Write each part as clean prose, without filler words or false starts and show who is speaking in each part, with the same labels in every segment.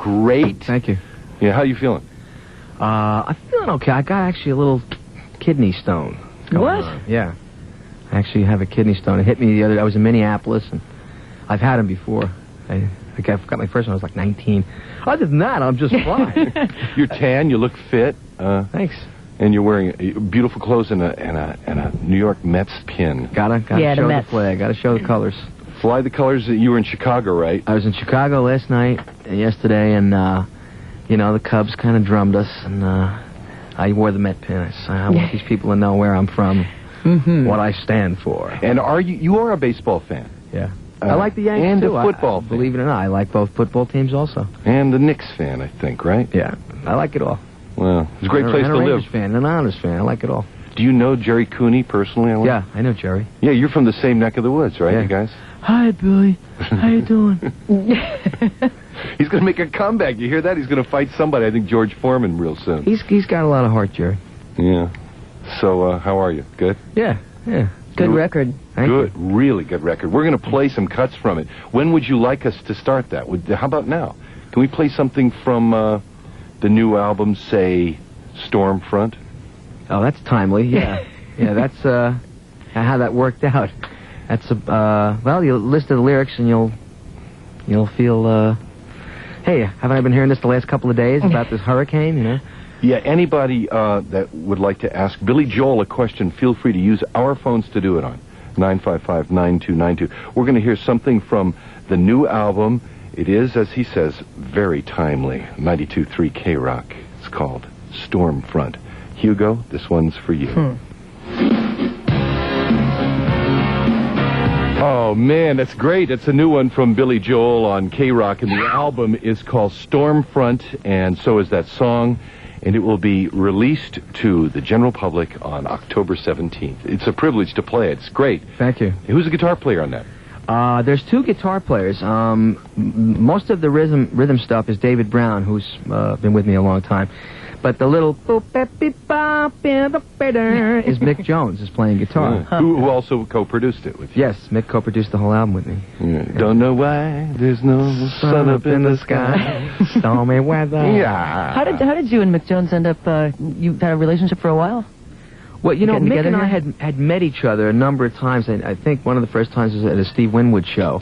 Speaker 1: great.
Speaker 2: Thank you.
Speaker 1: Yeah, how you feeling?
Speaker 2: I'm feeling okay. I got actually a little kidney stone.
Speaker 3: What?
Speaker 2: Yeah. I actually have a kidney stone. It hit me the other day. I was in Minneapolis, and I've had them before. I got my first one when I was like 19. Other than that, I'm just fine.
Speaker 1: You're tan. You look fit.
Speaker 2: Thanks.
Speaker 1: And you're wearing beautiful clothes and a New York Mets pin.
Speaker 2: Gotta show the flag. Gotta show the colors.
Speaker 1: Fly the colors. You were in Chicago, right?
Speaker 2: I was in Chicago last night and yesterday, and the Cubs kind of drummed us, and I wore the Met pin. I want these people to know where I'm from, what I stand for.
Speaker 1: And you are a baseball fan?
Speaker 2: Yeah. I like the Yankees
Speaker 1: and
Speaker 2: too.
Speaker 1: a football fan.
Speaker 2: Believe it or not, I like both football teams also.
Speaker 1: And the Knicks fan, I think, right?
Speaker 2: Yeah, I like it all.
Speaker 1: Well, it's a great place to live.
Speaker 2: And a Rangers fan, and an Islanders fan. I like it all.
Speaker 1: Do you know Jerry Cooney personally?
Speaker 2: Yeah, I know Jerry.
Speaker 1: Yeah, you're from the same neck of the woods, right, you guys?
Speaker 2: Hi, Billy. How you doing?
Speaker 1: He's going to make a comeback. You hear that? He's going to fight somebody. I think George Foreman real soon.
Speaker 2: He's got a lot of heart, Jerry.
Speaker 1: Yeah. So, how are you? Good?
Speaker 2: Yeah.
Speaker 3: Good record.
Speaker 1: Thank you. Really good record. We're going to play some cuts from it. When would you like us to start that? How about now? Can we play something from the new album, say, Stormfront?
Speaker 2: Oh, that's timely. Yeah. Yeah, that's how that worked out. That's well, you listen to the lyrics and you'll feel. Hey, haven't I been hearing this the last couple of days about this hurricane? You know.
Speaker 1: Yeah, anybody that would like to ask Billy Joel a question, feel free to use our phones to do it on 955-9292. We're going to hear something from the new album. It is, as he says, very timely. 92.3 K-Rock. It's called Stormfront. Hugo, this one's for you. Oh, man, that's great. It's a new one from Billy Joel on K-Rock, and the album is called Stormfront, and so is that song. And it will be released to the general public on October 17th. It's a privilege to play it. It's great.
Speaker 2: Thank you.
Speaker 1: Who's the guitar player on that?
Speaker 2: There's two guitar players. Most of the rhythm stuff is David Brown, who's been with me a long time. But the little is Mick Jones is playing guitar.
Speaker 1: Yeah. Who also co-produced it with you.
Speaker 2: Yes, Mick co-produced the whole album with me.
Speaker 1: Yeah. Don't know why there's no sun up in the sky.
Speaker 2: Stormy weather.
Speaker 1: Yeah.
Speaker 3: How did you and Mick Jones end up? You had a relationship for a while?
Speaker 2: Well, Mick and I had met each other a number of times. I think one of the first times was at a Steve Winwood show.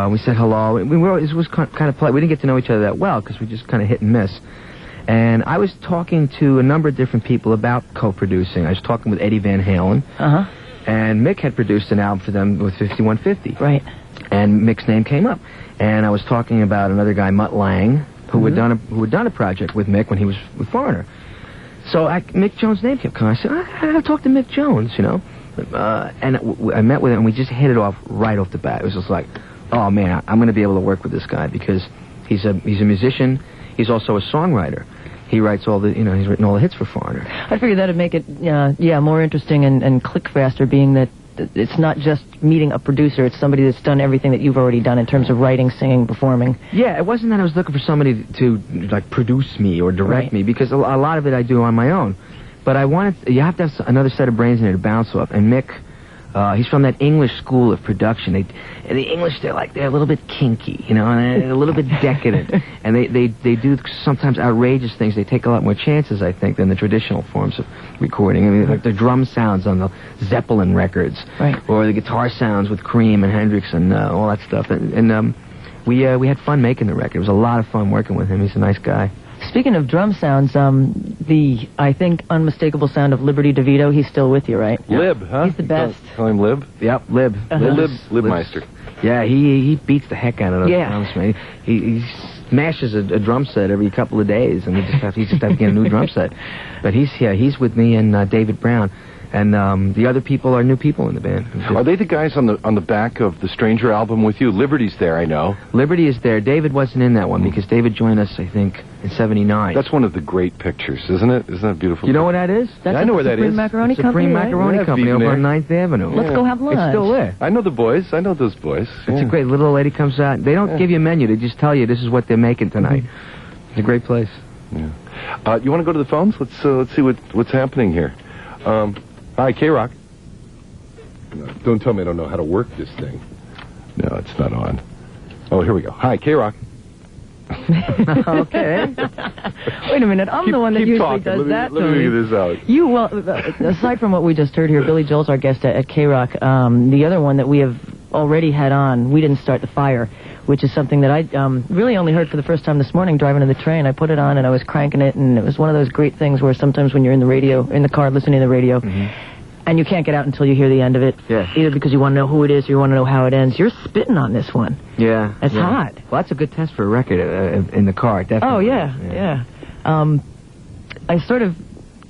Speaker 2: We said hello. It was kind of polite. We didn't get to know each other that well because we just kind of hit and miss. And I was talking to a number of different people about co-producing. I was talking with Eddie Van Halen. And Mick had produced an album for them with 5150.
Speaker 3: Right.
Speaker 2: And Mick's name came up. And I was talking about another guy, Mutt Lang, who had done a project with Mick when he was with Foreigner. So Mick Jones' name kept coming. I said, I'll talk to Mick Jones, And I met with him, and we just hit it off right off the bat. It was just like, oh, man, I'm going to be able to work with this guy because he's a musician. He's also a songwriter. He writes all the, he's written all the hits for Foreigner.
Speaker 3: I figured that'd make it, more interesting and click faster, being that it's not just meeting a producer, it's somebody that's done everything that you've already done in terms of writing, singing, performing.
Speaker 2: Yeah, it wasn't that I was looking for somebody to, produce me or direct me, because a lot of it I do on my own. But you have to have another set of brains in there to bounce off. And Mick, he's from that English school of production. And the English, they're a little bit kinky, and they're a little bit decadent. And they do sometimes outrageous things. They take a lot more chances, I think, than the traditional forms of recording. I mean, like the drum sounds on the Zeppelin records.
Speaker 3: Right.
Speaker 2: Or the guitar sounds with Cream and Hendrix and all that stuff. And we had fun making the record. It was a lot of fun working with him. He's a nice guy.
Speaker 3: Speaking of drum sounds, the, I think, unmistakable sound of Liberty DeVito, he's still with you, right?
Speaker 1: Yep. Lib, huh?
Speaker 3: He's the best.
Speaker 1: Call him Lib?
Speaker 2: Yep, Lib.
Speaker 1: Libmeister.
Speaker 2: Yeah, he beats the heck out of those drums, man. He smashes a drum set every couple of days, and he just have to get a new drum set. But he's with me and David Brown. And the other people are new people in the band.
Speaker 1: Are they the guys on the back of the Stranger album with you? Liberty's there, I know.
Speaker 2: Liberty is there. David wasn't in that one because David joined us, I think, in '79.
Speaker 1: That's one of the great pictures, isn't it? Isn't that beautiful?
Speaker 2: You know what that is?
Speaker 3: That's
Speaker 1: I know where that is.
Speaker 3: Supreme Macaroni Company,
Speaker 2: Supreme Macaroni
Speaker 1: right?
Speaker 2: Company over on 9th Avenue.
Speaker 3: Let's go have lunch.
Speaker 2: It's still there.
Speaker 1: I know the boys. I know those boys.
Speaker 2: It's a great little old lady comes out. They don't give you a menu. They just tell you this is what they're making tonight. It's a great place.
Speaker 1: Yeah. You want to go to the phones? Let's see what's happening here. Hi, K-Rock. No, don't tell me I don't know how to work this thing. No, it's not on. Oh, here we go. Hi, K-Rock.
Speaker 2: Okay.
Speaker 3: Wait a minute, I'm the one that
Speaker 1: keep
Speaker 3: usually
Speaker 1: talking.
Speaker 3: does that.
Speaker 1: Let me figure this out.
Speaker 3: You, well, aside from what we just heard here, Billy Joel's our guest at K-Rock. The other one that we have already had on, We Didn't Start the Fire, which is something that I really only heard for the first time this morning driving to the train. I put it on and I was cranking it, and it was one of those great things where sometimes when you're in the car listening to the radio, and you can't get out until you hear the end of it, either because you want to know who it is or you want to know how it ends. You're spitting on this one.
Speaker 2: Yeah.
Speaker 3: It's hot.
Speaker 2: Well, that's a good test for a record in the car, definitely.
Speaker 3: Oh, yeah. I sort of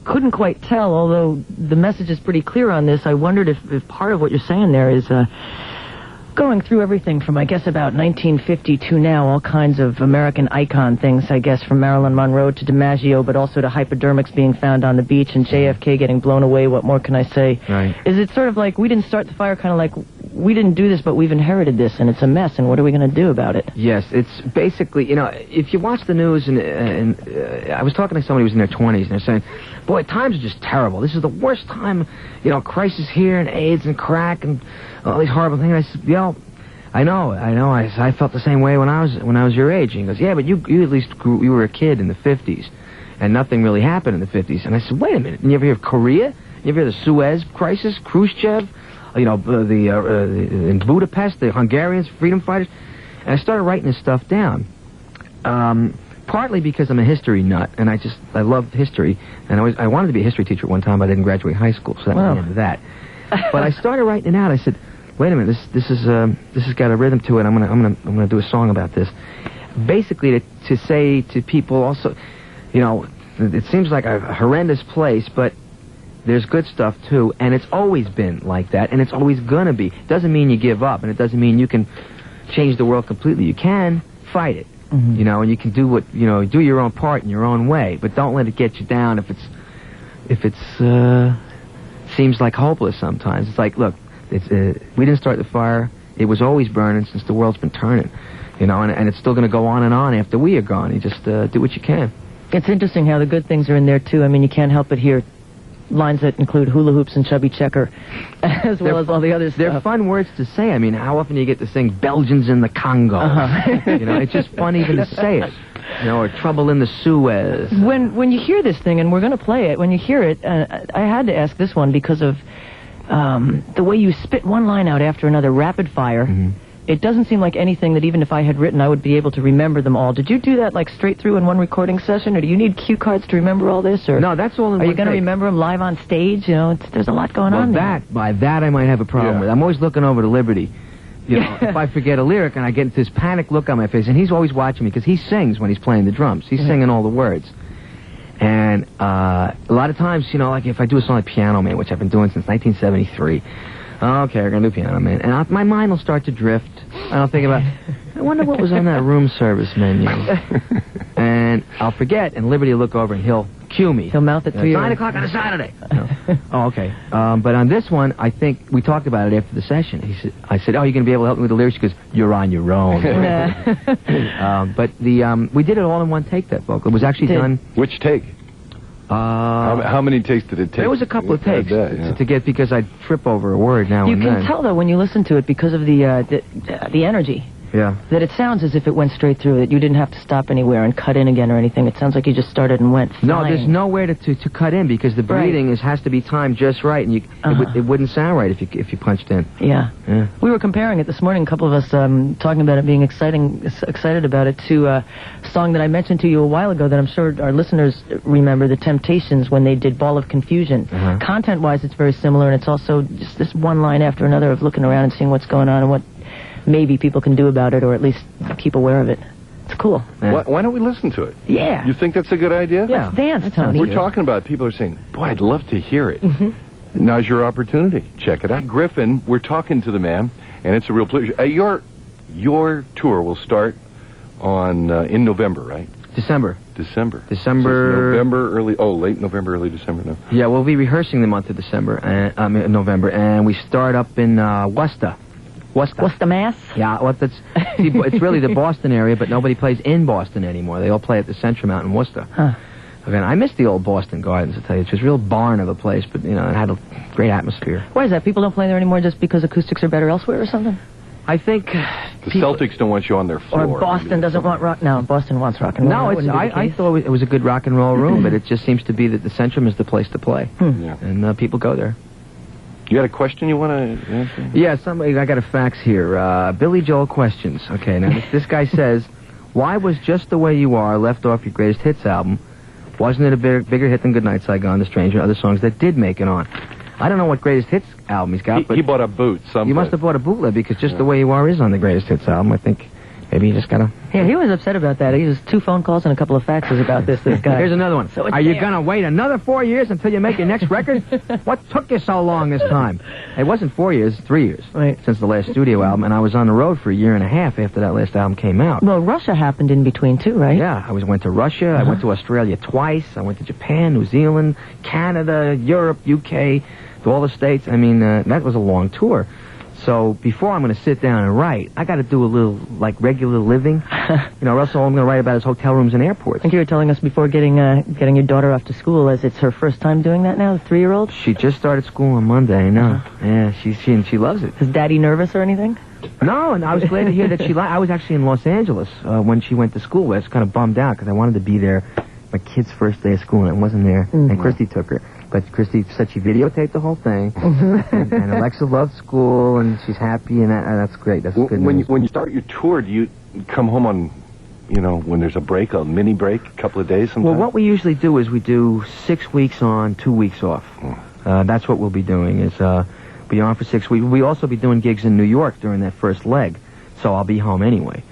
Speaker 3: couldn't quite tell, although the message is pretty clear on this. I wondered if part of what you're saying there is going through everything from, I guess, about 1950 to now, all kinds of American icon things, I guess, from Marilyn Monroe to DiMaggio, but also to hypodermics being found on the beach and JFK getting blown away. What more can I say?
Speaker 2: Right.
Speaker 3: Is it sort of like we didn't start the fire, kind of like we didn't do this, but we've inherited this, and it's a mess, and what are we going to do about it?
Speaker 2: Yes, it's basically, if you watch the news, and I was talking to somebody who was in their 20s, and they're saying, boy, times are just terrible. This is the worst time, crisis here, and AIDS, and crack, and all these horrible things. I said, I know. I felt the same way when I was your age. And he goes, yeah, but you at least you were a kid in the 50s, and nothing really happened in the 50s. And I said, wait a minute. You ever hear of Korea? You ever hear of the Suez Crisis? Khrushchev? In Budapest, the Hungarians, freedom fighters? And I started writing this stuff down. Partly because I'm a history nut, and I love history, and I wanted to be a history teacher at one time, but I didn't graduate high school, so that went into that. But I started writing it out. I said, wait a minute, this has got a rhythm to it. I'm gonna do a song about this. Basically, to say to people also, it seems like a horrendous place, but there's good stuff too, and it's always been like that, and it's always gonna be. Doesn't mean you give up, and it doesn't mean you can change the world completely. You can fight it, and you can do do your own part in your own way, but don't let it get you down if it's seems like hopeless sometimes. It's like, look, we didn't start the fire. It was always burning since the world's been turning, and it's still going to go on and on after we are gone. You just do what you can.
Speaker 3: It's interesting how the good things are in there, too. I mean, you can't help but hear lines that include hula hoops and chubby checker, as well as all the other stuff.
Speaker 2: They're fun words to say. I mean, how often do you get to sing Belgians in the Congo? It's just fun even to say it. Or Trouble in the Suez.
Speaker 3: When you hear this thing, and we're going to play it, when you hear it, I had to ask this one because of the way you spit one line out after another, rapid fire. It doesn't seem like anything that even if I had written, I would be able to remember them all. Did you do that like straight through in one recording session, or do you need cue cards to remember all this? Or
Speaker 2: no, that's all in one
Speaker 3: Are you going to
Speaker 2: take.
Speaker 3: remember them live on stage? There's a lot going on there.
Speaker 2: By that I might have a problem with. I'm always looking over to Liberty. If I forget a lyric and I get this panic look on my face, and he's always watching me because he sings when he's playing the drums. He's singing all the words. And a lot of times, like if I do a song like Piano Man, which I've been doing since 1973, okay, we're going to do Piano Man. And my mind will start to drift. And I'll think about, I wonder what was on that room service menu. And I'll forget, and Liberty will look over and he'll cue me.
Speaker 3: He'll mouth it to you.
Speaker 2: 9 o'clock on a Saturday. Oh, okay. But on this one, I think we talked about it after the session. I said, oh, you're going to be able to help me with the lyrics? He goes, you're on your own. But we did it all in one take, that vocal. It was actually done...
Speaker 1: Which take? How many takes did it take?
Speaker 2: There was a couple of takes to get, because I'd trip over a word now and then.
Speaker 3: You can tell, though, when you listen to it, because of the energy.
Speaker 2: Yeah.
Speaker 3: That it sounds as if it went straight through, that you didn't have to stop anywhere and cut in again or anything. It sounds like you just started and went flying.
Speaker 2: No, there's nowhere to cut in, because the breathing has to be timed just right, and it wouldn't sound right if you punched in.
Speaker 3: Yeah. We were comparing it this morning, a couple of us talking about it, being excited about it, to a song that I mentioned to you a while ago that I'm sure our listeners remember, The Temptations, when they did Ball of Confusion. Content-wise, it's very similar, and it's also just this one line after another of looking around and seeing what's going on and what maybe people can do about it, or at least keep aware of it. It's cool.
Speaker 1: Yeah. Why don't we listen to it?
Speaker 3: Yeah.
Speaker 1: You think that's a good idea?
Speaker 3: Yeah. Let's dance, Tony.
Speaker 1: We're talking about, people are saying, boy, I'd love to hear it. Now's your opportunity. Check it out. Griffin, we're talking to the man, and it's a real pleasure. Your tour will start on in November, right?
Speaker 2: December.
Speaker 1: So late November, early December. No.
Speaker 2: Yeah, we'll be rehearsing the month of November, and we start up in Worcester.
Speaker 3: Worcester, Mass?
Speaker 2: Yeah, it's really the Boston area, but nobody plays in Boston anymore. They all play at the Centrum out in Worcester. Again, I miss the old Boston Gardens, to tell you. It was a real barn of a place, but, it had a great atmosphere.
Speaker 3: Why is that? People don't play there anymore just because acoustics are better elsewhere or something?
Speaker 2: I think
Speaker 1: The Celtics don't want you on their floor.
Speaker 3: Or Boston doesn't want rock. No, Boston wants rock and roll.
Speaker 2: No, I thought it was a good rock and roll room, but it just seems to be that the Centrum is the place to play.
Speaker 1: Yeah.
Speaker 2: And people go there.
Speaker 1: You got a question you want to answer?
Speaker 2: Yeah, I got a fax here. Billy Joel questions. Okay, now this guy says, why was Just the Way You Are left off your greatest hits album? Wasn't it a bigger hit than Goodnight Saigon, The Stranger, and other songs that did make it on? I don't know what greatest hits album he's got, but
Speaker 1: he bought a boot.
Speaker 2: You must have bought a bootleg, because Just the Way You Are is on the greatest hits album. I think maybe you just gotta...
Speaker 3: Yeah, he was upset about that. He was 2 phone calls and a couple of faxes about this guy.
Speaker 2: Here's another one.
Speaker 3: So
Speaker 2: are you gonna wait another 4 years until you make your next record? What took you so long this time? It wasn't 4 years, 3 years.
Speaker 3: Right.
Speaker 2: Since the last studio album, and I was on the road for a year and a half after that last album came out.
Speaker 3: Well, Russia happened in between, too, right?
Speaker 2: Yeah, I went to Russia, I went to Australia twice, I went to Japan, New Zealand, Canada, Europe, UK, to all the states. I mean, that was a long tour. So before I'm going to sit down and write, I got to do a little, regular living. Or else all I'm going to write about is hotel rooms and airports.
Speaker 3: I think you were telling us before getting your daughter off to school, as it's her first time doing that now, the 3-year-old?
Speaker 2: She just started school on Monday, I know. Yeah, she loves it.
Speaker 3: Is Daddy nervous or anything?
Speaker 2: No, and I was glad to hear that she liked. I was actually in Los Angeles when she went to school. I was kind of bummed out because I wanted to be there my kid's first day of school, and I wasn't there. And Christy took her. But Christy said she videotaped the whole thing. and Alexa loves school, and she's happy, and that's great. That's good news.
Speaker 1: When you start your tour, do you come home on, when there's a break, a mini break, a couple of days sometimes?
Speaker 2: Well, what we usually do is we do 6 weeks on, 2 weeks off. That's what we'll be doing, is be on for 6 weeks. We'll also be doing gigs in New York during that first leg, so I'll be home anyway.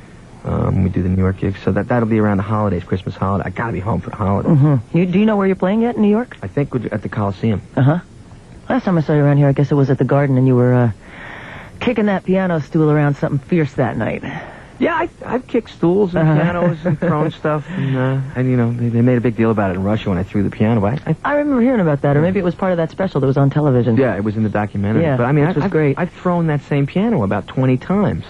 Speaker 2: We do the New York gigs, so that'll be around the holidays, Christmas holiday. I gotta be home for the holidays.
Speaker 3: Do you know where you're playing yet in New York?
Speaker 2: I think we're at the Coliseum.
Speaker 3: Last time I saw you around here, I guess it was at the Garden, and you were kicking that piano stool around something fierce that night.
Speaker 2: Yeah, I've kicked stools and pianos and thrown stuff, and they made a big deal about it in Russia when I threw the piano. But
Speaker 3: I remember hearing about that, or maybe it was part of that special that was on television.
Speaker 2: Yeah, it was in the documentary.
Speaker 3: Yeah,
Speaker 2: but I mean,
Speaker 3: which was great.
Speaker 2: I've thrown that same piano about 20 times.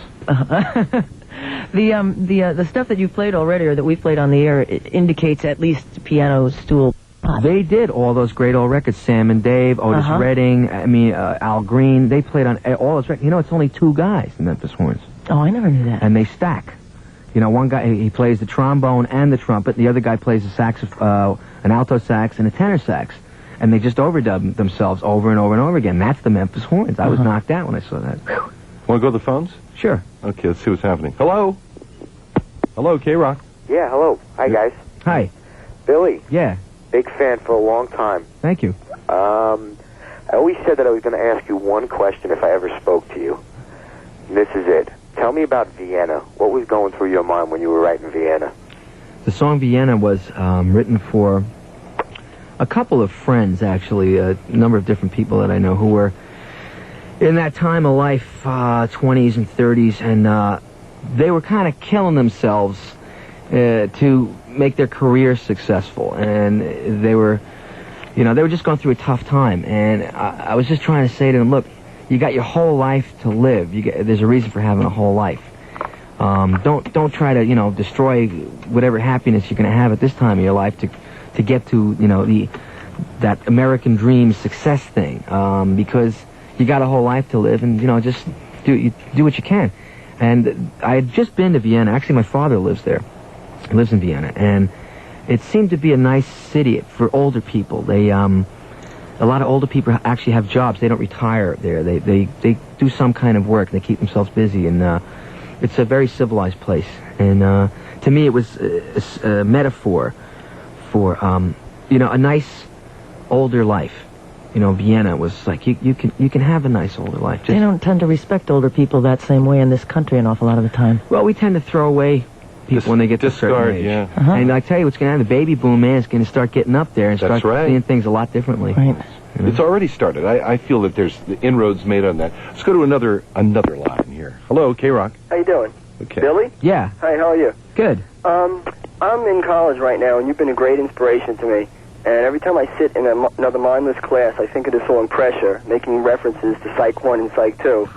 Speaker 3: The stuff that you've played already, or that we've played on the air, it indicates at least piano stool.
Speaker 2: They did all those great old records. Sam and Dave, Otis Redding, Al Green. They played on all those records. It's only 2 guys, the Memphis Horns.
Speaker 3: Oh, I never knew that.
Speaker 2: And they stack. One guy, he plays the trombone and the trumpet. The other guy plays the an alto sax and a tenor sax. And they just overdub themselves over and over and over again. That's the Memphis Horns. I was knocked out when I saw that.
Speaker 1: Want to go to the phones?
Speaker 2: Sure.
Speaker 1: Okay, let's see what's happening. Hello? Hello, K-Rock.
Speaker 4: Yeah, hello. Hi, guys.
Speaker 2: Hi.
Speaker 4: Billy.
Speaker 2: Yeah.
Speaker 4: Big fan for a long time.
Speaker 2: Thank you.
Speaker 4: I always said that I was going to ask you one question if I ever spoke to you. And this is it. Tell me about Vienna. What was going through your mind when you were writing Vienna?
Speaker 2: The song Vienna was written for a couple of friends, actually, a number of different people that I know who were in that time of life, 20s and 30s, and they were kind of killing themselves to make their careers successful, and they were just going through a tough time, and I was just trying to say to them, look, you got your whole life to live. There's a reason for having a whole life. Don't try to, destroy whatever happiness you're going to have at this time of your life to get to, that American dream success thing, because you got a whole life to live, and, just do what you can. And I had just been to Vienna. Actually, my father lives there. He lives in Vienna, and it seemed to be a nice city for older people. They, a lot of older people actually have jobs. They don't retire there. They do some kind of work. They keep themselves busy, and it's a very civilized place. And to me, it was a metaphor for a nice older life. Vienna was like you can have a nice older life.
Speaker 3: They don't tend to respect older people that same way in this country an awful lot of the time.
Speaker 2: Well, we tend to throw away people when they get to a certain age.
Speaker 1: Yeah.
Speaker 2: And I tell you what's going to happen, the baby boom man is going to start getting up there and start seeing things a lot differently.
Speaker 3: Right.
Speaker 1: It's already started. I feel that there's the inroads made on that. Let's go to another line here. Hello, K-Rock.
Speaker 4: How you doing?
Speaker 1: Okay.
Speaker 4: Billy?
Speaker 2: Yeah.
Speaker 4: Hi, how are you?
Speaker 2: Good.
Speaker 4: I'm in college right now, and you've been a great inspiration to me. And every time I sit in another mindless class, I think of this song Pressure, making references to Psych 1 and Psych 2.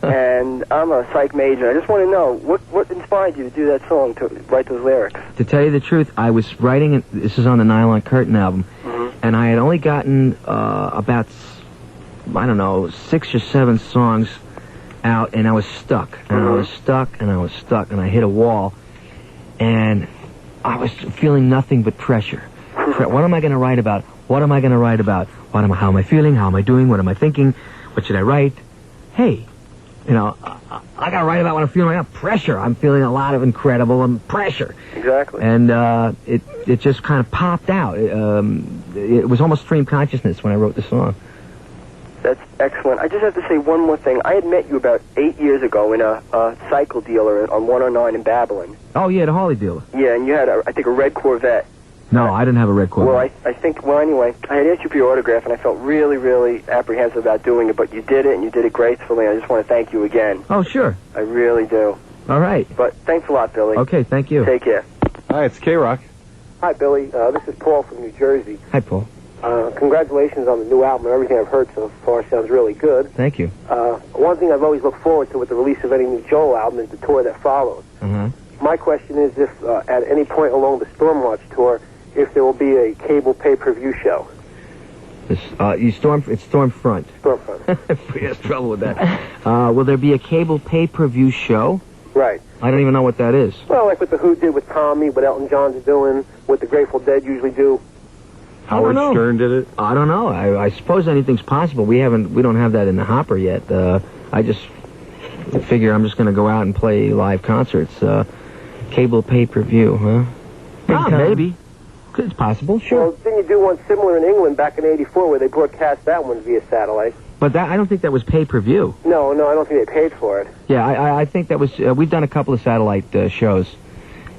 Speaker 4: And I'm a psych major. I just want to know, what inspired you to do that song, to write those lyrics?
Speaker 2: To tell you the truth, I was writing it. This is on the Nylon Curtain album, and I had only gotten about, 6 or 7 songs out, and I was stuck, and I was stuck, and I was stuck, and I hit a wall, and I was feeling nothing but pressure. What am I going to write about? What am I going to write about? How am I feeling? How am I doing? What am I thinking? What should I write? Hey, you know, I got to write about what I'm feeling right now. Pressure. I'm feeling a lot of incredible pressure.
Speaker 4: Exactly.
Speaker 2: And it just kind of popped out. It was almost stream consciousness when I wrote the song.
Speaker 4: That's excellent. I just have to say one more thing. I had met you about 8 years ago in a cycle dealer on 109 in Babylon.
Speaker 2: Oh, yeah, the Harley dealer.
Speaker 4: Yeah, and you had, I think, a red Corvette.
Speaker 2: No, I didn't have a red Corvette.
Speaker 4: Well, anyway, I had asked you for your autograph, and I felt really, really apprehensive about doing it, but you did it, and you did it gracefully, and I just want to thank you again.
Speaker 2: Oh, sure.
Speaker 4: I really do.
Speaker 2: All right.
Speaker 4: But thanks a lot, Billy.
Speaker 2: Okay, thank you.
Speaker 4: Take care.
Speaker 1: Hi, it's K-Rock.
Speaker 5: Hi, Billy. This is Paul from New Jersey.
Speaker 2: Hi, Paul.
Speaker 5: Congratulations on the new album. Everything I've heard so far sounds really good.
Speaker 2: Thank you.
Speaker 5: One thing I've always looked forward to with the release of any new Joel album is the tour that follows. My question is if at any point along the Storm March tour, if there will be a cable pay-per-view show.
Speaker 2: It's Stormfront.
Speaker 5: Stormfront.
Speaker 2: We have trouble with that. Will there be a cable pay-per-view show?
Speaker 5: Right.
Speaker 2: I don't even know what that is.
Speaker 5: Well, like what The Who did with Tommy, what Elton John's doing, what the Grateful Dead usually do.
Speaker 1: Howard Stern did it?
Speaker 2: I don't know. I suppose anything's possible. We don't have that in the hopper yet. I just figure I'm just going to go out and play live concerts. Cable pay-per-view, huh? Maybe. It's possible, sure.
Speaker 5: Well, didn't you do one similar in England back in '84 where they broadcast that one via satellite?
Speaker 2: But I don't think that was pay-per-view.
Speaker 5: No, I don't think they paid for it.
Speaker 2: Yeah, I think that was... we've done a couple of satellite shows,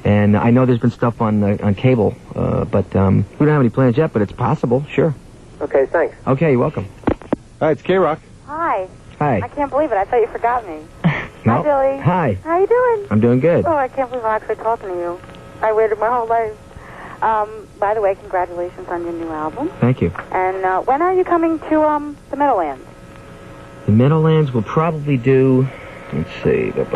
Speaker 2: and I know there's been stuff on cable, but we don't have any plans yet, but it's possible, sure.
Speaker 5: Okay, thanks.
Speaker 2: Okay, you're welcome.
Speaker 1: Hi, it's K-Rock.
Speaker 6: Hi.
Speaker 2: Hi.
Speaker 6: I can't believe it. I thought you forgot me.
Speaker 2: No?
Speaker 6: Hi, Billy.
Speaker 2: Hi.
Speaker 6: How you doing?
Speaker 2: I'm doing good.
Speaker 6: Oh, I can't believe I'm actually talking to you. I waited my whole life. By the way, congratulations on your new album.
Speaker 2: Thank you.
Speaker 6: And when are you coming to the Meadowlands?
Speaker 2: The Meadowlands will probably do... Let's see. Did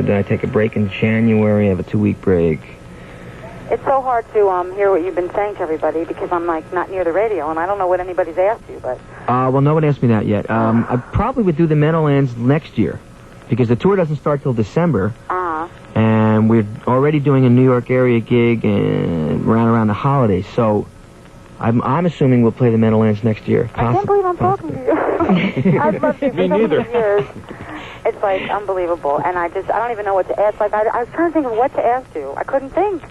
Speaker 2: I take a break in January? I have a 2-week break.
Speaker 6: It's so hard to hear what you've been saying to everybody because I'm, not near the radio, and I don't know what anybody's asked you, but...
Speaker 2: Well, no one asked me that yet. I probably would do the Meadowlands next year because the tour doesn't start till December. And we're already doing a New York area gig and around the holidays, so I'm assuming we'll play the Meadowlands next year.
Speaker 6: I can't believe I'm talking to you. I've loved you for so many years. It's unbelievable, and I don't even know what to ask. I was trying to think of what to ask you. I couldn't think.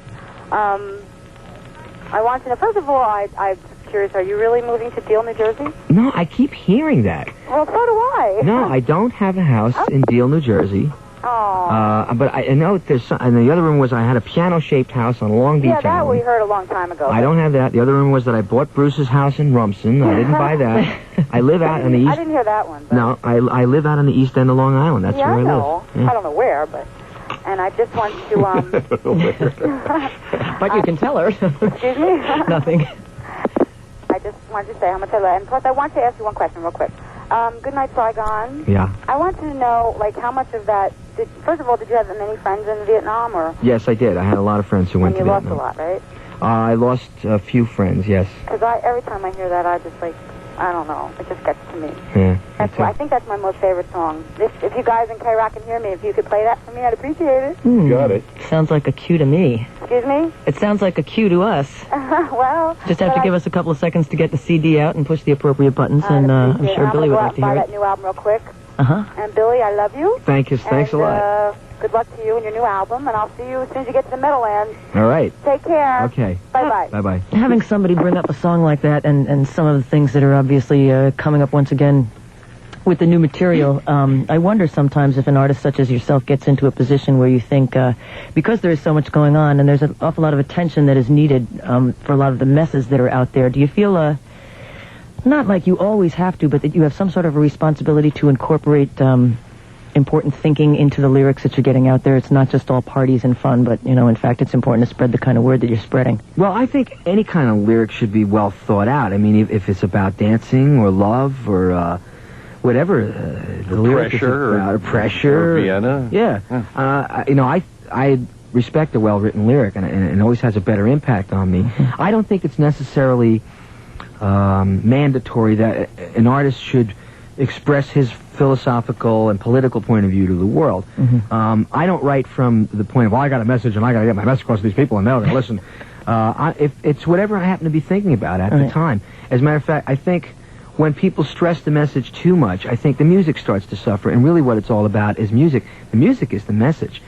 Speaker 6: I want to know, first of all, I'm curious, are you really moving to Deal, New Jersey?
Speaker 2: No, I keep hearing that.
Speaker 6: Well, so do I.
Speaker 2: No, I don't have a house in Deal, New Jersey.
Speaker 6: Oh.
Speaker 2: But I know there's some, and the other room was I had a piano-shaped house on Long Beach Island.
Speaker 6: Yeah, that we heard a long time ago.
Speaker 2: I don't have that. The other room was that I bought Bruce's house in Rumson. I didn't buy that. I live out on the east...
Speaker 6: I didn't hear that one. But...
Speaker 2: No, I live out on the east end of Long Island. That's where I live.
Speaker 6: Yeah. I don't know where, but... And I just want to,
Speaker 3: But you can tell her.
Speaker 6: Excuse me?
Speaker 3: Nothing.
Speaker 6: I just wanted to say how much I love. And plus, I want to ask you one question real quick. Good Night Saigon.
Speaker 2: Yeah.
Speaker 6: I wanted to know, how much of that... First of all, did you have many friends in Vietnam, or...
Speaker 2: Yes, I did. I had a lot of friends who went to Vietnam.
Speaker 6: And you lost a lot, right?
Speaker 2: I lost a few friends, yes.
Speaker 6: Because every time I hear that, I just, I don't know. It just gets to me.
Speaker 2: Yeah.
Speaker 6: I think that's my most favorite song. If you guys in K-Rock can hear me, if you could play that for me, I'd appreciate it.
Speaker 1: Got it.
Speaker 3: Sounds like a cue to me.
Speaker 6: Excuse me?
Speaker 3: It sounds like a cue to us.
Speaker 6: Well...
Speaker 3: Just have to give us a couple of seconds to get the CD out and push the appropriate buttons, and I'm sure Billy would like to hear it.
Speaker 6: I'm going to go out and buy that new album real quick.
Speaker 3: Uh-huh.
Speaker 6: And Billy, I love you.
Speaker 2: Thanks a lot.
Speaker 6: Good luck to you and your new album, and I'll see you as soon as you get to the Meadowlands.
Speaker 2: All right.
Speaker 6: Take care.
Speaker 2: Okay.
Speaker 6: Bye-bye.
Speaker 2: Bye-bye.
Speaker 3: Having somebody bring up a song like that and some of the things that are obviously coming up once again with the new material, I wonder sometimes if an artist such as yourself gets into a position where you think, because there is so much going on and there's an awful lot of attention that is needed for a lot of the messes that are out there, do you feel, not like you always have to, but that you have some sort of a responsibility to incorporate important thinking into the lyrics that you're getting out there? It's not just all parties and fun, but, in fact, it's important to spread the kind of word that you're spreading.
Speaker 2: Well, I think any kind of lyric should be well thought out. I mean, if it's about dancing or love or whatever the lyric is about, or pressure.
Speaker 1: Or Vienna.
Speaker 2: Yeah. I respect a well-written lyric, and it always has a better impact on me. I don't think it's necessarily mandatory that an artist should express his philosophical and political point of view to the world. I don't write from the point of, well, I got a message and I got to get my message across to these people and they're going to listen. If it's whatever I happen to be thinking about at the time. As a matter of fact, I think when people stress the message too much, I think the music starts to suffer. And really what it's all about is music. The music is the message.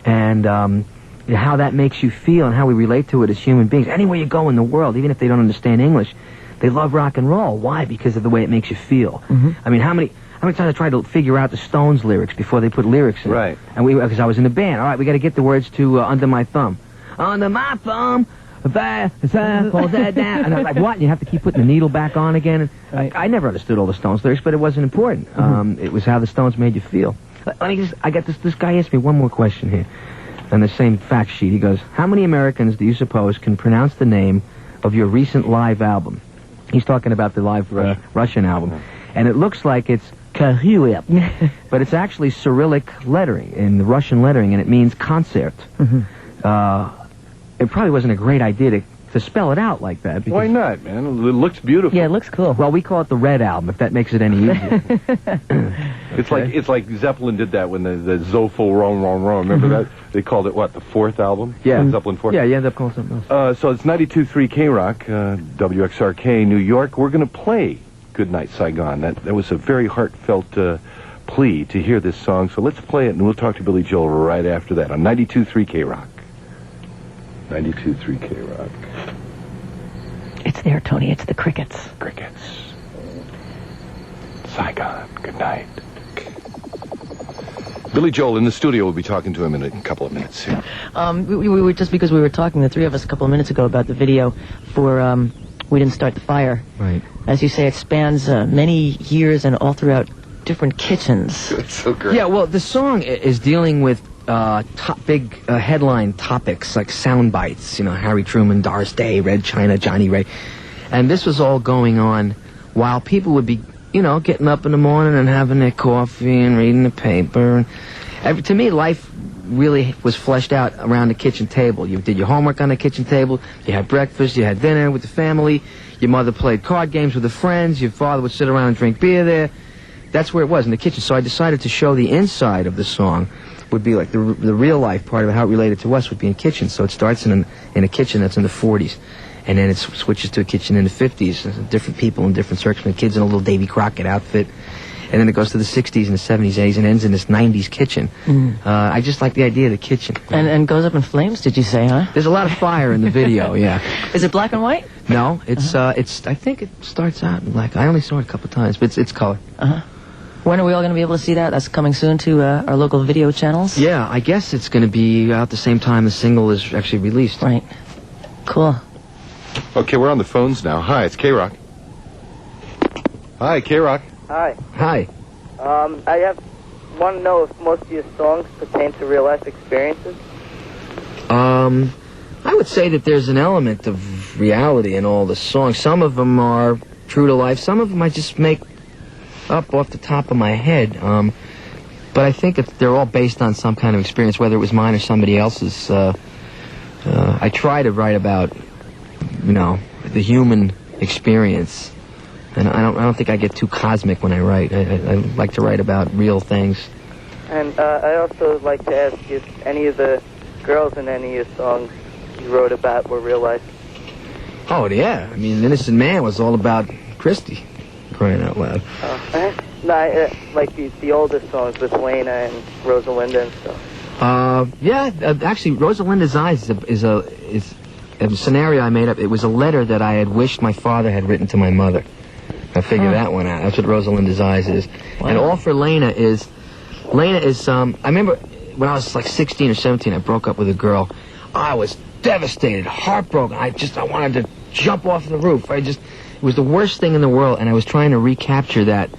Speaker 2: And how that makes you feel and how we relate to it as human beings. Anywhere you go in the world, even if they don't understand English, they love rock and roll. Why? Because of the way it makes you feel. I mean, how many times I tried to figure out the Stones lyrics before they put lyrics in?
Speaker 1: Right.
Speaker 2: And because I was in a band. All right, we got to get the words to Under My Thumb. Under my thumb, pull that down. And I was like, what? And you have to keep putting the needle back on again. And I never understood all the Stones lyrics, but it wasn't important. It was how the Stones made you feel. Let me just, I got this guy asked me one more question here. On the same fact sheet, he goes, how many Americans do you suppose can pronounce the name of your recent live album? He's talking about the live Russian album. And it looks like it's Kahyuep, but it's actually Cyrillic lettering, in the Russian lettering, and it means concert. It probably wasn't a great idea to spell it out like that.
Speaker 1: Why not, man? It looks beautiful.
Speaker 3: Yeah, it looks cool.
Speaker 2: Well, we call it the Red Album, if that makes it any easier.
Speaker 1: It's like Zeppelin did that when the Zofo Rom Rom Rom. Remember that? They called it, what, the fourth album?
Speaker 2: Yeah.
Speaker 1: Zeppelin 4th?
Speaker 2: Yeah, you end up calling something else.
Speaker 1: So it's 92.3 K-Rock, WXRK, New York. We're going to play Goodnight Saigon. That was a very heartfelt plea to hear this song. So let's play it, and we'll talk to Billy Joel right after that on 92.3 K-Rock. 92.3 K-Rock.
Speaker 3: It's there, Tony. It's the crickets.
Speaker 1: Crickets. Saigon. Good night. Billy Joel in the studio. We'll be talking to him in a couple of minutes here.
Speaker 3: We were just because we were talking, the three of us, a couple of minutes ago about the video for We Didn't Start the Fire.
Speaker 2: Right.
Speaker 3: As you say, it spans many years and all throughout different kitchens.
Speaker 1: It's so great.
Speaker 2: Yeah, well, the song is dealing with big headline topics like sound bites, Harry Truman, Doris Day, Red China, Johnny Ray. And this was all going on while people would be, getting up in the morning and having their coffee and reading the paper. And to me, life really was fleshed out around the kitchen table. You did your homework on the kitchen table, you had breakfast, you had dinner with the family, your mother played card games with her friends, your father would sit around and drink beer there. That's where it was, in the kitchen. So I decided to show the inside of the song. Would be like the real life part of it, how it related to us would be in kitchen. So it starts in a kitchen that's in the 40s, and then it switches to a kitchen in the 50s. Different people in different circumstances, kids in a little Davy Crockett outfit, and then it goes to the 60s and the 70s, 80s, and ends in this 90s kitchen. I just like the idea of the kitchen.
Speaker 3: And goes up in flames, did you say, huh?
Speaker 2: There's a lot of fire in the video, yeah.
Speaker 3: Is it black and white?
Speaker 2: No, it's I think it starts out in black. I only saw it a couple of times, but it's color.
Speaker 3: When are we all going to be able to see that? That's coming soon to our local video channels?
Speaker 2: Yeah, I guess it's going to be out the same time the single is actually released.
Speaker 3: Right. Cool.
Speaker 1: Okay, we're on the phones now. Hi, it's K-Rock. Hi, K-Rock.
Speaker 4: Hi.
Speaker 2: Hi.
Speaker 4: I want to know if most of your songs pertain to real-life experiences.
Speaker 2: I would say that there's an element of reality in all the songs. Some of them are true to life. Some of them I just make up off the top of my head. But I think they're all based on some kind of experience, whether it was mine or somebody else's. I try to write about, the human experience. And I don't think I get too cosmic when I write. I like to write about real things.
Speaker 4: And I also like to ask if any of the girls in any of your songs you wrote about were real life.
Speaker 2: Oh, yeah. I mean, Innocent Man was all about Christy, crying out loud.
Speaker 4: No, like the older songs with Lena and Rosalinda and stuff.
Speaker 2: Actually, Rosalinda's Eyes is a scenario I made up. It was a letter that I had wished my father had written to my mother. I figured that one out. That's what Rosalinda's Eyes is. Wow. And All for Lena is, I remember when I was like 16 or 17, I broke up with a girl. I was devastated, heartbroken. I wanted to jump off the roof. It was the worst thing in the world, and I was trying to recapture that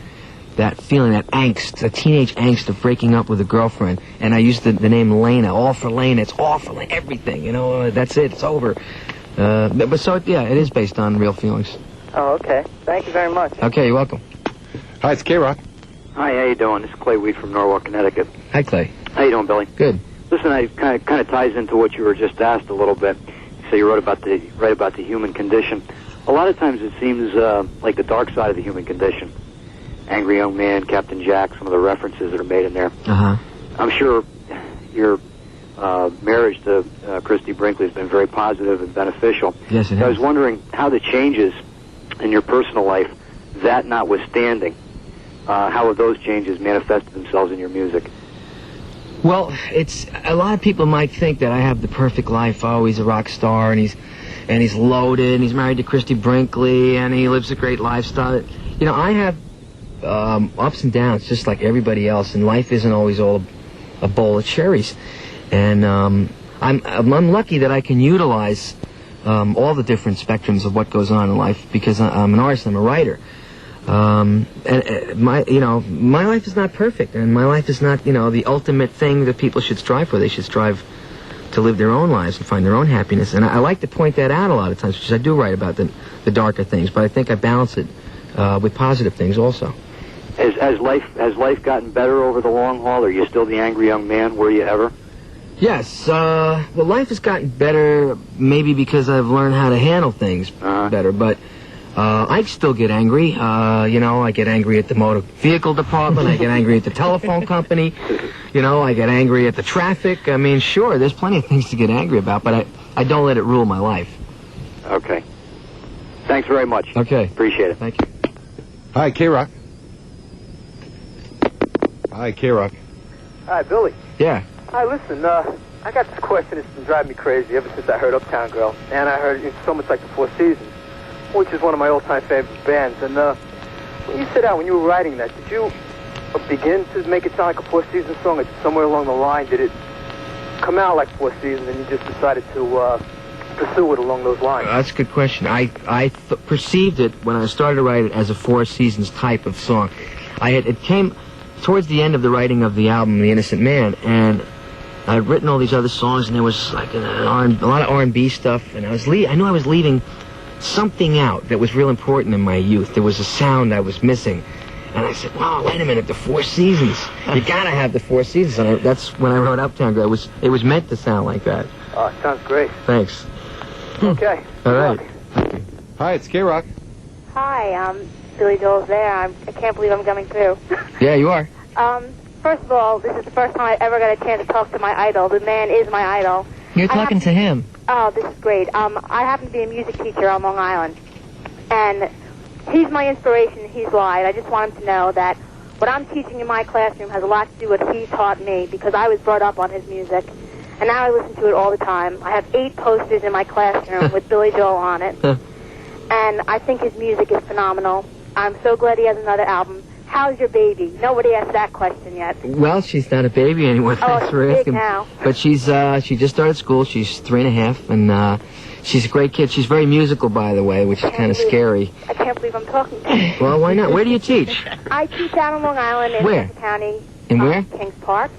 Speaker 2: feeling, that angst, the teenage angst of breaking up with a girlfriend. And I used the name Lena. All for Lena. It's all for Lena. Everything, that's it. It's over. It is based on real feelings.
Speaker 4: Oh, okay. Thank you very much.
Speaker 2: Okay, you're welcome.
Speaker 1: Hi, it's K-Rock.
Speaker 7: Hi, how you doing? This is Clay Weed from Norwalk, Connecticut.
Speaker 2: Hi, Clay.
Speaker 7: How you doing, Billy?
Speaker 2: Good.
Speaker 7: Listen, it kind of ties into what you were just asked a little bit. So you write about the human condition. A lot of times it seems like the dark side of the human condition. Angry Young Man, Captain Jack, some of the references that are made in there.
Speaker 2: Uh-huh.
Speaker 7: I'm sure your marriage to Christy Brinkley has been very positive and beneficial.
Speaker 2: Yes, it has.
Speaker 7: I was wondering how the changes in your personal life, that notwithstanding, how have those changes manifested themselves in your music?
Speaker 2: Well, it's a lot of people might think that I have the perfect life. Oh, he's a rock star, and he's loaded, and he's married to Christy Brinkley, and he lives a great lifestyle. You know, I have ups and downs, just like everybody else, and life isn't always all a bowl of cherries. And I'm lucky that I can utilize all the different spectrums of what goes on in life, because I'm an artist, I'm a writer. And my life is not perfect, and my life is not, the ultimate thing that people should strive for. They should strive to live their own lives and find their own happiness. And I like to point that out a lot of times, because I do write about the darker things, but I think I balance it with positive things also.
Speaker 7: Has life gotten better over the long haul? Are you still the angry young man? Were you ever?
Speaker 2: Yes. Well, life has gotten better, maybe because I've learned how to handle things better, but I still get angry. I get angry at the motor vehicle department. I get angry at the telephone company. I get angry at the traffic. I mean, sure, there's plenty of things to get angry about, but I don't let it rule my life.
Speaker 7: Okay. Thanks very much.
Speaker 2: Okay.
Speaker 7: Appreciate it.
Speaker 2: Thank you.
Speaker 1: Hi, K-Rock. Hi, K-Rock.
Speaker 5: Hi, Billy.
Speaker 2: Yeah.
Speaker 5: Hi, listen, I got this question that's been driving me crazy ever since I heard Uptown Girl. And I heard it's so much like the Four Seasons, which is one of my all-time favorite bands. And when you sit down, when you were writing that, did you begin to make it sound like a Four Seasons song, or somewhere along the line did it come out like Four Seasons and you just decided to pursue it along those lines?
Speaker 2: That's a good question. I perceived it when I started to write it as a Four Seasons type of song. It came towards the end of the writing of the album, The Innocent Man, and I had written all these other songs, and there was like a lot of R&B stuff, and I knew I was leaving something out that was real important in my youth. There was a sound I was missing, and I said, "Wow, wait a minute, the Four Seasons! You gotta have the Four Seasons." And that's when I wrote Uptown Girl. It was meant to sound like that.
Speaker 5: Oh, it sounds great.
Speaker 2: Thanks.
Speaker 5: Okay.
Speaker 2: All right.
Speaker 1: Hi, it's K-Rock.
Speaker 6: Hi, Billy Joel's there. I can't believe I'm coming through.
Speaker 2: Yeah, you are.
Speaker 6: First of all, this is the first time I ever got a chance to talk to my idol. The man is my idol.
Speaker 3: You're talking to him.
Speaker 6: Oh, this is great. I happen to be a music teacher on Long Island, and he's my inspiration. He's lied. I just want him to know that what I'm teaching in my classroom has a lot to do with what he taught me, because I was brought up on his music, and now I listen to it all the time. I have 8 posters in my classroom with Billy Joel on it, and I think his music is phenomenal. I'm so glad he has another album. How's your baby? Nobody asked that question yet.
Speaker 2: Well, she's not a baby anymore. Thanks for
Speaker 6: she's
Speaker 2: asking.
Speaker 6: big now.
Speaker 2: But she just started school. She's 3.5, and she's a great kid. She's very musical, by the way, which is kind of scary.
Speaker 6: I can't believe I'm talking to you.
Speaker 2: Well, why not? Where do you teach?
Speaker 6: I teach out in Long Island in
Speaker 2: Where?
Speaker 6: Hampton County.
Speaker 2: In where?
Speaker 6: Kings Park.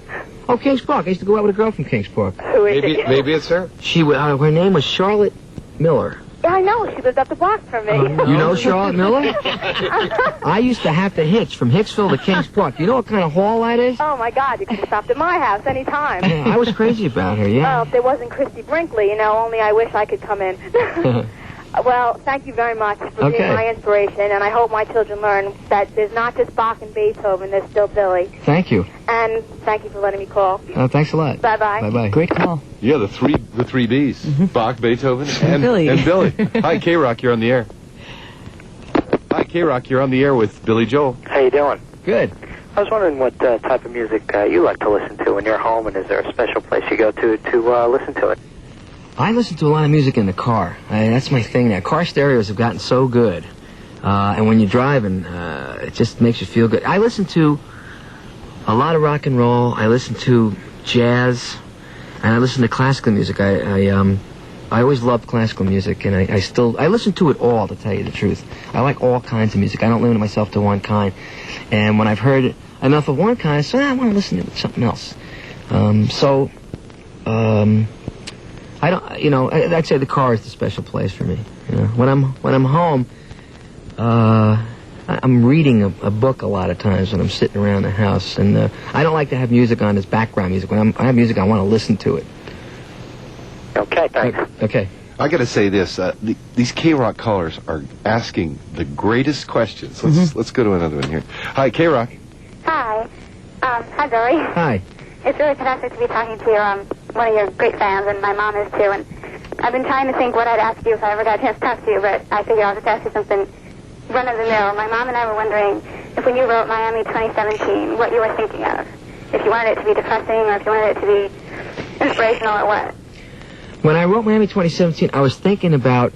Speaker 2: Oh, Kings Park. I used to go out with a girl from Kings Park.
Speaker 6: Who is it?
Speaker 1: Maybe it's her.
Speaker 2: Her name was Charlotte Miller.
Speaker 6: Yeah, I know. She lived up the block from me.
Speaker 2: You know Charlotte Miller? I used to have to hitch from Hicksville to Kings Park. You know what kind of haul that is?
Speaker 6: Oh, my God. You could have stopped at my house any time.
Speaker 2: Yeah, I was crazy about her, yeah.
Speaker 6: Well, if there wasn't Christy Brinkley, only I wish I could come in. Well, thank you very much for being my inspiration, and I hope my children learn that there's not just Bach and Beethoven, there's still Billy.
Speaker 2: Thank you.
Speaker 6: And thank you for letting me call.
Speaker 2: Thanks a lot.
Speaker 6: Bye-bye.
Speaker 2: Bye-bye.
Speaker 3: Great call.
Speaker 1: Yeah, the three Bs. Bach, Beethoven, and
Speaker 3: Billy.
Speaker 1: And Billy. Hi, K-Rock, you're on the air. Hi, K-Rock, you're on the air with Billy Joel.
Speaker 8: How you doing?
Speaker 2: Good.
Speaker 8: I was wondering what type of music you like to listen to in your home, and is there a special place you go to listen to it?
Speaker 2: I listen to a lot of music in the car. That's my thing now. Car stereos have gotten so good. And when you're driving, it just makes you feel good. I listen to a lot of rock and roll. I listen to jazz. And I listen to classical music. I always loved classical music, and I listen to it all, to tell you the truth. I like all kinds of music. I don't limit myself to one kind. And when I've heard enough of one kind, I say, I want to listen to something else. I don't, I'd say the car is the special place for me. When I'm home, I'm reading a book a lot of times when I'm sitting around the house, and I don't like to have music on as background music. When I have music, I want to listen to it.
Speaker 8: Okay, thanks.
Speaker 2: Okay.
Speaker 1: I got to say this: these K-Rock callers are asking the greatest questions. Let's go to another one here. Hi, K-Rock.
Speaker 6: Hi. Hi, Billy.
Speaker 2: Hi.
Speaker 6: It's really fantastic to be talking to one of your great fans, and my mom is too. And I've been trying to think what I'd ask you if I ever got a chance to talk to you, but I figured I'll just ask you something run-of-the-mill. My mom and I were wondering if when you wrote Miami 2017, what you were thinking of. If you wanted it to be depressing, or if you wanted it to be inspirational, or what.
Speaker 2: When I wrote Miami 2017, I was thinking about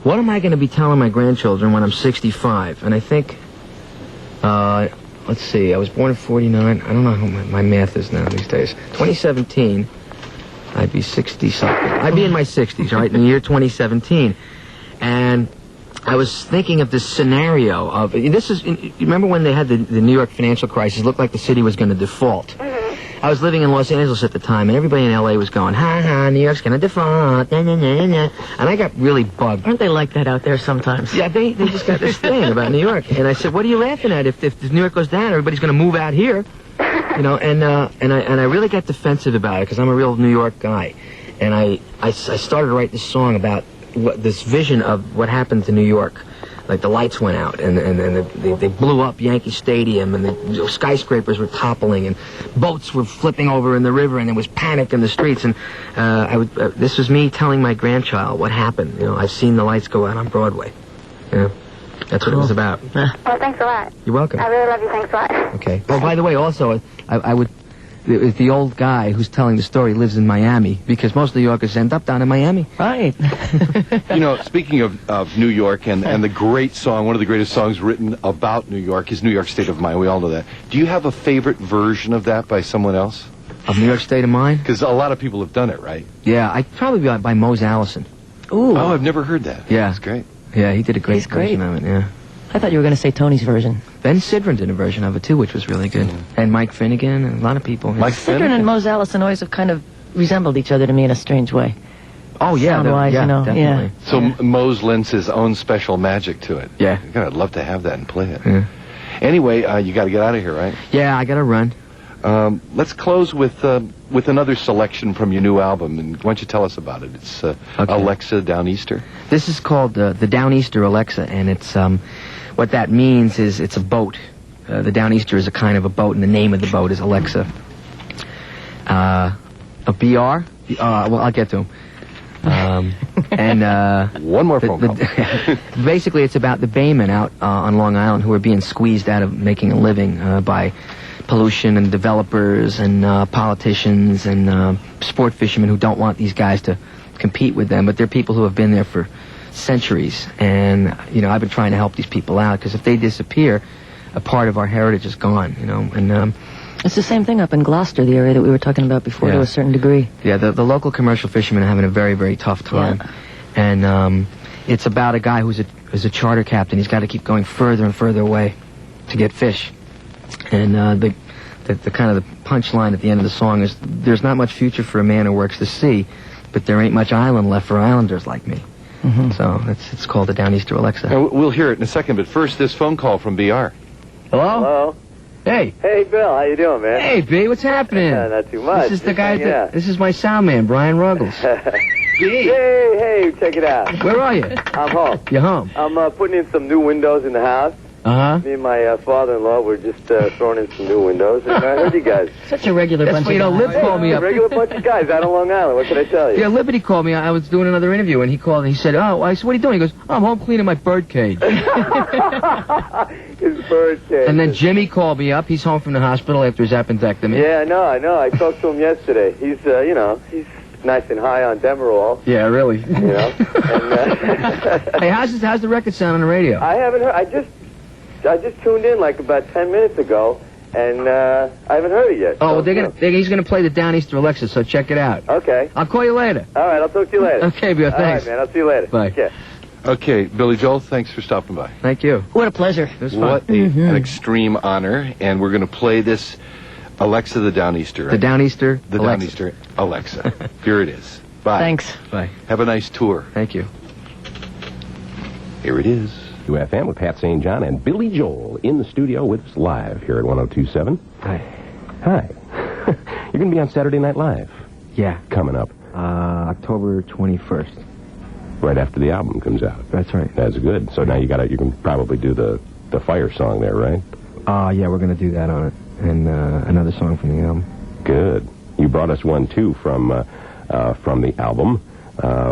Speaker 2: what am I going to be telling my grandchildren when I'm 65? And I think, let's see, I was born in 49. I don't know how my math is now these days. 2017, I'd be 60-something. I'd be in my 60s, right, in the year 2017. And I was thinking of this scenario of, this is, you remember when they had the New York financial crisis? It looked like the city was going to default. I was living in Los Angeles at the time, and everybody in L.A. was going, ha, New York's going to default, nah. And I got really bugged.
Speaker 3: Aren't they like that out there sometimes?
Speaker 2: Yeah, they just got this thing about New York. And I said, what are you laughing at? If New York goes down, everybody's going to move out here. You know, and I really got defensive about it, because I'm a real New York guy. And I started to write this song about this vision of what happened to New York. Like the lights went out, and they blew up Yankee Stadium, and the skyscrapers were toppling, and boats were flipping over in the river, and there was panic in the streets. And this was me telling my grandchild what happened. You know, I've seen the lights go out on Broadway. You know, that's what it was about.
Speaker 6: Well, thanks a lot.
Speaker 2: You're welcome.
Speaker 6: I really love you. Thanks a lot.
Speaker 2: Okay. Oh, by the way, also, I would. The old guy who's telling the story lives in Miami, because most New Yorkers end up down in Miami.
Speaker 3: Right.
Speaker 1: You know, speaking of New York and the great song, one of the greatest songs written about New York is New York State of Mind. We all know that. Do you have a favorite version of that by someone else?
Speaker 2: Of New York State of Mind?
Speaker 1: Because a lot of people have done it, right?
Speaker 2: Yeah, I'd probably be by Mose Allison.
Speaker 3: Ooh.
Speaker 1: Oh, I've never heard that.
Speaker 2: Yeah.
Speaker 1: That's great.
Speaker 2: Yeah, he did a great
Speaker 3: He's great.
Speaker 2: version of it, yeah.
Speaker 3: I thought you were going to say Tony's version.
Speaker 2: Ben Sidran did a version of it, too, which was really good. And Mike Finnegan, and a lot of people.
Speaker 1: Mike
Speaker 3: Sidran and Mose Allison always have kind of resembled each other to me in a strange way.
Speaker 2: Oh, yeah.
Speaker 3: Sound-wise,
Speaker 2: yeah,
Speaker 3: you know,
Speaker 2: definitely.
Speaker 3: yeah.
Speaker 1: So Mose lends his own special magic to it.
Speaker 2: Yeah.
Speaker 1: God, I'd love to have that and play it.
Speaker 2: Yeah.
Speaker 1: Anyway, you got to get out of here, right?
Speaker 2: Yeah, I got to run.
Speaker 1: Let's close with another selection from your new album, and why don't you tell us about it? It's Alexa Downeaster.
Speaker 2: This is called the Downeaster Alexa, and it's what that means is it's a boat. The Downeaster is a kind of a boat, and the name of the boat is Alexa. A BR? Well, I'll get to him. And
Speaker 1: one more phone call.
Speaker 2: Basically, it's about the baymen out on Long Island who are being squeezed out of making a living by pollution and developers and politicians and sport fishermen who don't want these guys to compete with them, but they're people who have been there for centuries. And you know, I've been trying to help these people out, because if they disappear, a part of our heritage is gone. You know, and
Speaker 3: it's the same thing up in Gloucester, the area that we were talking about before, to a certain degree.
Speaker 2: Yeah, the local commercial fishermen are having a very, very tough time. Yeah. And it's about a guy who's a charter captain. He's got to keep going further and further away to get fish. And the kind of the punchline at the end of the song is, there's not much future for a man who works the sea, but there ain't much island left for islanders like me. So it's called the Downeaster Alexa.
Speaker 1: We'll hear it in a second, but first, this phone call from BR.
Speaker 2: Hello?
Speaker 9: Hello.
Speaker 2: Hey.
Speaker 9: Hey, Bill. How you doing, man?
Speaker 2: Hey, B, what's happening?
Speaker 9: Not too much.
Speaker 2: This is the guy. This is my sound man, Brian Ruggles.
Speaker 9: Hey, check it out.
Speaker 2: Where are you?
Speaker 9: I'm home.
Speaker 2: You're home.
Speaker 9: I'm putting in some new windows in the house. Me and my father-in-law were just throwing in some new windows, and I heard you guys.
Speaker 3: Such a regular bunch of guys.
Speaker 2: Lip called me up.
Speaker 9: A regular bunch of guys out on Long Island. What can I tell you?
Speaker 2: Yeah, Liberty called me. I was doing another interview, and he called, and he said, I said, what are you doing? He goes, I'm home cleaning my bird cage.
Speaker 9: His bird cage.
Speaker 2: And then Jimmy called me up. He's home from the hospital after his appendectomy.
Speaker 9: Yeah, I know. I talked to him yesterday. He's, he's nice and high on Demerol.
Speaker 2: Yeah, really.
Speaker 9: You know. And,
Speaker 2: hey, how's the record sound on the radio?
Speaker 9: I haven't heard. I just tuned in like about 10 minutes ago, and I haven't heard it yet.
Speaker 2: Oh, well, he's gonna play the Downeaster Alexa, so check it out.
Speaker 9: Okay.
Speaker 2: I'll call you later.
Speaker 9: All right, I'll talk to you later.
Speaker 2: Okay, Bill, thanks.
Speaker 9: All right, man, I'll see you later.
Speaker 2: Bye.
Speaker 9: Okay.
Speaker 1: Okay, Billy Joel, thanks for stopping by.
Speaker 2: Thank you.
Speaker 3: What a pleasure.
Speaker 2: It was fun.
Speaker 1: What an extreme honor, and we're going to play this Alexa the Downeaster.
Speaker 2: The Downeaster
Speaker 1: The
Speaker 2: Alexa.
Speaker 1: Downeaster Alexa. Here it is. Bye.
Speaker 3: Thanks.
Speaker 2: Bye.
Speaker 1: Have a nice tour.
Speaker 2: Thank you.
Speaker 1: Here it is.
Speaker 10: WFM with Pat St. John and Billy Joel in the studio with us live here at 102.7.
Speaker 2: Hi.
Speaker 10: Hi. You're going to be on Saturday Night Live.
Speaker 2: Yeah.
Speaker 10: Coming up.
Speaker 2: October 21st.
Speaker 10: right after the album comes out.
Speaker 2: That's right.
Speaker 10: That's good. So now you can probably do the fire song there, right?
Speaker 2: Yeah, we're going to do that on it. And another song from the album.
Speaker 10: Good. You brought us one, too, from the album,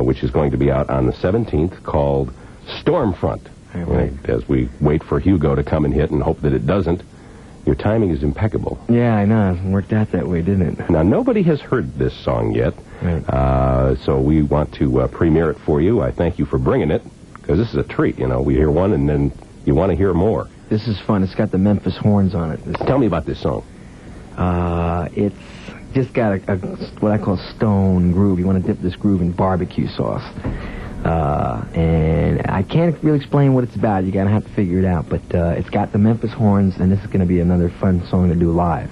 Speaker 10: which is going to be out on the 17th, called Stormfront.
Speaker 2: Right.
Speaker 10: As we wait for Hugo to come and hit and hope that it doesn't. Your timing is impeccable.
Speaker 2: Yeah, I know. It worked out that way, didn't it?
Speaker 10: Now, nobody has heard this song yet,
Speaker 2: right.
Speaker 10: So we want to premiere it for you. I thank you for bringing it, because this is a treat. You know, we hear one, and then you want to hear more.
Speaker 2: This is fun. It's got the Memphis horns on it.
Speaker 10: Tell me about this song.
Speaker 2: It's just got a what I call stone groove. You want to dip this groove in barbecue sauce. And I can't really explain what it's about. You're going to have to figure it out. But it's got the Memphis horns, and this is going to be another fun song to do live.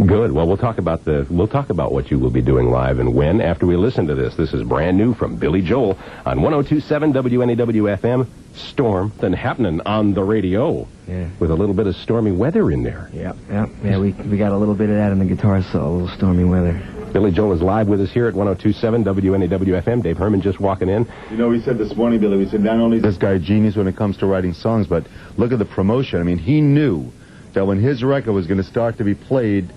Speaker 10: Good. Well, we'll talk about what you will be doing live and when after we listen to this. This is brand new from Billy Joel on 102.7 WNEW FM. Storm then happening on the radio.
Speaker 2: Yeah.
Speaker 10: With a little bit of stormy weather in there.
Speaker 2: Yeah. We got a little bit of that in the guitar solo, a little stormy weather.
Speaker 10: Billy Joel is live with us here at 102.7 WNEW FM. Dave Herman just walking in.
Speaker 11: You know, we said this morning, Billy, we said not only is this guy a genius when it comes to writing songs, but look at the promotion. I mean, he knew that when his record was going to start to be played,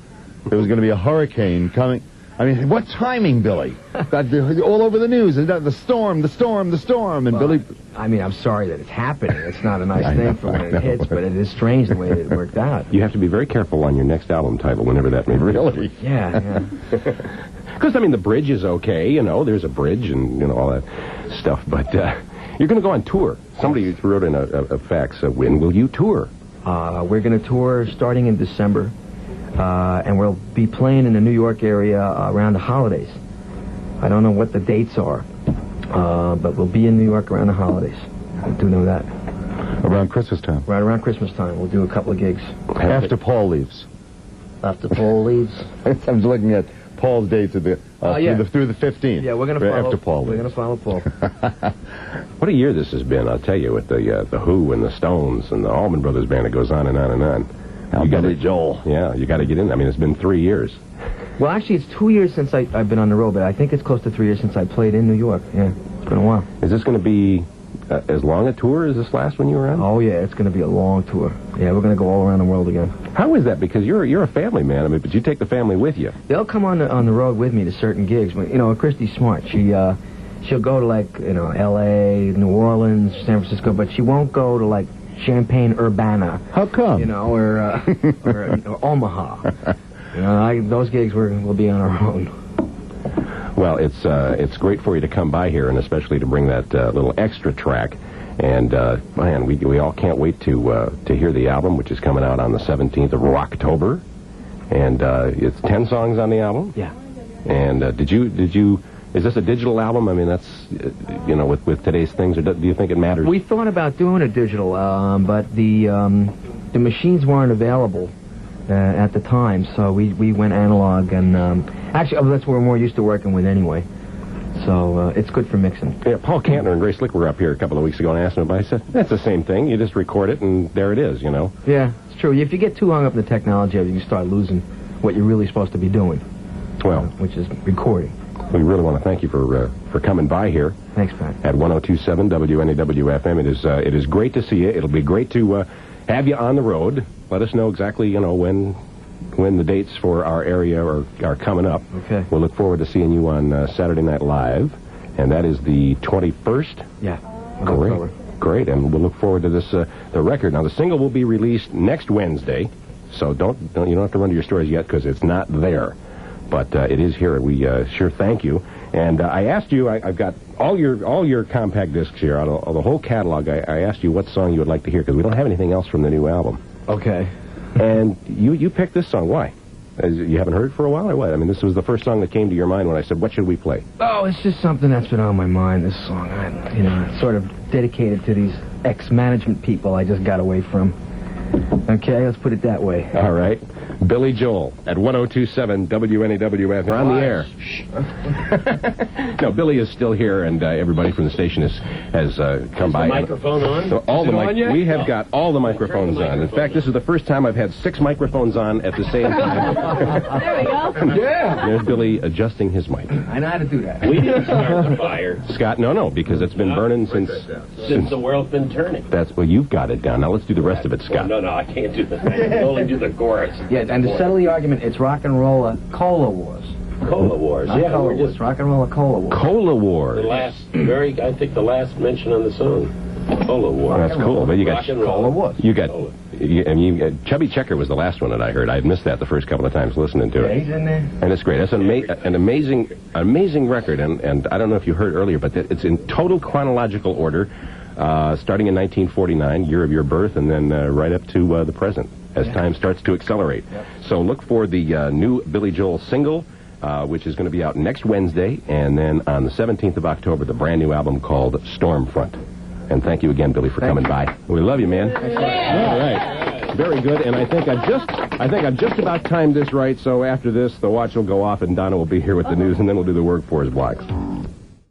Speaker 11: there was going to be a hurricane coming. I mean, what timing, Billy? All over the news. The storm. And Billy...
Speaker 2: I mean, I'm sorry that it's happening. It's not a nice thing for when it hits, but it is strange the way it worked out.
Speaker 10: You have to be very careful on your next album title, whenever that may be.
Speaker 11: Really?
Speaker 2: Yeah.
Speaker 10: Because, I mean, the bridge is okay, you know. There's a bridge and, you know, all that stuff. But you're going to go on tour. Somebody wrote in a fax, when will you tour?
Speaker 2: We're going to tour starting in December. And we'll be playing in the New York area around the holidays. I don't know what the dates are, but we'll be in New York around the holidays. I do know that.
Speaker 11: Around Christmas time?
Speaker 2: Right around Christmas time. We'll do a couple of gigs.
Speaker 11: After Paul leaves.
Speaker 2: After Paul leaves?
Speaker 11: I'm looking at Paul's dates through the 15th.
Speaker 2: Yeah, we're going to follow.
Speaker 11: After Paul leaves.
Speaker 2: We're going to follow Paul.
Speaker 10: What a year this has been, I'll tell you, with the Who and the Stones and the Allman Brothers Band. It goes on and on and on.
Speaker 11: You got it, Joel.
Speaker 10: Yeah, you got to get in. I mean, it's been 3 years.
Speaker 2: Well, actually, it's 2 years since I've been on the road, but I think it's close to 3 years since I played in New York. Yeah, it's been a while.
Speaker 10: Is this going to be as long a tour as this last one you were on?
Speaker 2: Oh, yeah, it's going to be a long tour. Yeah, we're going to go all around the world again.
Speaker 10: How is that? Because you're a family man, I mean, but you take the family with you.
Speaker 2: They'll come on the road with me to certain gigs. But, you know, Christy's smart. She'll go to, like, you know, L.A., New Orleans, San Francisco, but she won't go to, like, Champaign-Urbana.
Speaker 11: How come?
Speaker 2: You know, or Omaha. You know, those gigs we'll be on our own.
Speaker 10: Well, it's great for you to come by here, and especially to bring that little extra track. And man, we all can't wait to hear the album, which is coming out on the 17th of October. And it's 10 songs on the album.
Speaker 2: Yeah.
Speaker 10: And did you? Is this a digital album? I mean, that's, you know, with today's things, or do you think it matters?
Speaker 2: We thought about doing a digital, but the machines weren't available at the time, so we went analog, and actually, that's what we're more used to working with anyway. So it's good for mixing.
Speaker 10: Yeah, Paul Kantner and Grace Slick were up here a couple of weeks ago and asked them about it. I said, that's the same thing. You just record it, and there it is, you know.
Speaker 2: Yeah, it's true. If you get too hung up in the technology, you can start losing what you're really supposed to be doing.
Speaker 10: Well,
Speaker 2: which is recording.
Speaker 10: We really want to thank you for coming by here.
Speaker 2: Thanks, Pat.
Speaker 10: At 102.7 WNEW FM. It is great to see you. It'll be great to have you on the road. Let us know exactly, you know, when the dates for our area are coming up.
Speaker 2: Okay.
Speaker 10: We'll look forward to seeing you on Saturday Night Live, and that is the 21st.
Speaker 2: Yeah.
Speaker 10: Great. And we'll look forward to this the record. Now the single will be released next Wednesday, so you don't have to run to your stores yet because it's not there. But it is here. We sure thank you. And I asked you, I've got all your compact discs here, out of the whole catalog. I asked you what song you would like to hear, because we don't have anything else from the new album.
Speaker 2: Okay.
Speaker 10: And you picked this song. Why? You haven't heard it for a while, or what? I mean, this was the first song that came to your mind when I said, what should we play?
Speaker 2: Oh, it's just something that's been on my mind, this song. It's sort of dedicated to these ex-management people I just got away from. Okay, let's put it that way.
Speaker 10: All right. Billy Joel at 102.7 WNEW FM. We're on the air. No, Billy is still here, and everybody from the station has come by.
Speaker 12: Is the microphone on?
Speaker 10: So we have got all the microphones on. In fact, this is the first time I've had 6 microphones on at the same time.
Speaker 3: There we go.
Speaker 10: Yeah. There's Billy adjusting his mic.
Speaker 2: I know how to do that.
Speaker 12: We didn't start the fire.
Speaker 10: Scott, no, because it's been burning since
Speaker 12: the world's been turning.
Speaker 10: Well, you've got it down. Now let's do the rest of it, Scott.
Speaker 12: Well, no, I can't do that. I can only do the chorus.
Speaker 2: Yeah, and to settle the argument, it's rock and roll cola wars.
Speaker 12: Cola wars.
Speaker 2: Not
Speaker 12: Yeah,
Speaker 2: cola
Speaker 12: we're
Speaker 2: wars.
Speaker 12: just
Speaker 2: Rock and roll cola wars.
Speaker 10: Cola wars.
Speaker 12: the last, I think the last mention on the song. Cola wars.
Speaker 10: That's cool. But you got
Speaker 12: Rock and roll.
Speaker 2: Cola wars.
Speaker 10: You got. Chubby Checker was the last one that I heard. I had missed that the first couple of times listening to
Speaker 2: Yeah,
Speaker 10: it.
Speaker 2: he's in there.
Speaker 10: And it's great. That's an amazing record. And I don't know if you heard earlier, but it's in total chronological order, starting in 1949, year of your birth, and then right up to the present, as time starts to accelerate.
Speaker 2: Yep.
Speaker 10: So look for the new Billy Joel single, which is going to be out next Wednesday, and then on the 17th of October, the brand new album called Stormfront. And thank you again, Billy, for coming by. We love you, man. All right. Very good. And I think I've just about timed this right, so after this, the watch will go off, and Donna will be here with the news, and then we'll do the workforce blocks.